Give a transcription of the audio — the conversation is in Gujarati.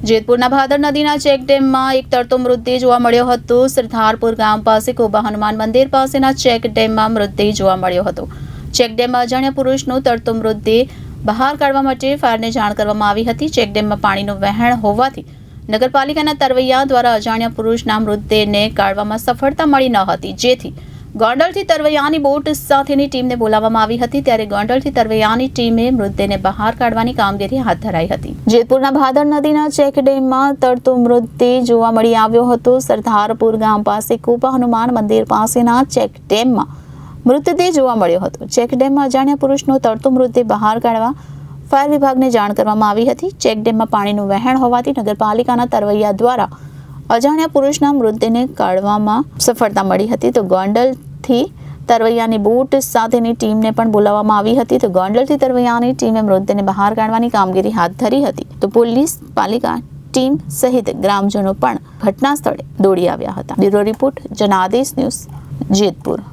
જેતપુરના ભાદર નદીના ચેકડેમમાં એક તરતો મૃતદેહ જોવા મળ્યો હતો। સરદારપુર ગામ પાસે કોબા હનુમાન મંદિર પાસેના ચેકડેમમાં મૃતદેહ જોવા મળ્યો હતો। ચેકડેમમાં અજાણ્યા પુરુષનો તરતો મૃતદેહ બહાર કાઢવા માટે ફાયરને જાણ કરવામાં આવી હતી। ચેકડેમમાં પાણીનું વહેણ હોવાથી નગરપાલિકાના તરવૈયા દ્વારા અજાણ્યા પુરુષના મૃતદેહને કાઢવામાં સફળતા મળી ન હતી, જેથી ગોંડલથી તરવૈયાની બોટ સાથેની ટીમને બોલાવવામાં આવી હતી। ત્યારે ગોંડલથી તરવૈયાની ટીમે મૃતદેહને બહાર કાઢવાની કામગીરી હાથ ધરાઈ હતી। જેતપુરના ભાદર નદીના ચેકડેમમાં તરતો મૃતદેહ જોવા મળી આવ્યો હતો। સરદારપુર ગામ પાસે કોબા હનુમાન મંદિર પાસેના ચેકડેમમાં મૃતદેહ જોવા મળ્યો હતો। ચેકડેમમાં અજાણ્યા પુરુષનો તરતો મૃતદેહ બહાર કાઢવા ફાયર વિભાગને જાણ કરવામાં આવી હતી। ચેકડેમમાં પાણીનું વહેણ હોવાથી નગરપાલિકાના તરવૈયા દ્વારા અજાણ્યા પુરુષના મૃતદેહને કાઢવામાં સફળતા મળી હતી। તો ગોંડલથી તરવૈયાની બોટ સાથેની ટીમને પણ બોલાવવામાં આવી હતી। તો ગોંડલથી તરવૈયાની ટીમે મૃતદેહને બહાર કાઢવાની કામગીરી હાથ ધરી હતી। તો પોલીસ પાલિકા ટીમ સહિત ગ્રામજનો પણ ઘટના સ્થળે દોડી આવ્યા હતા। Bureau report Janadesh news, Jetpur.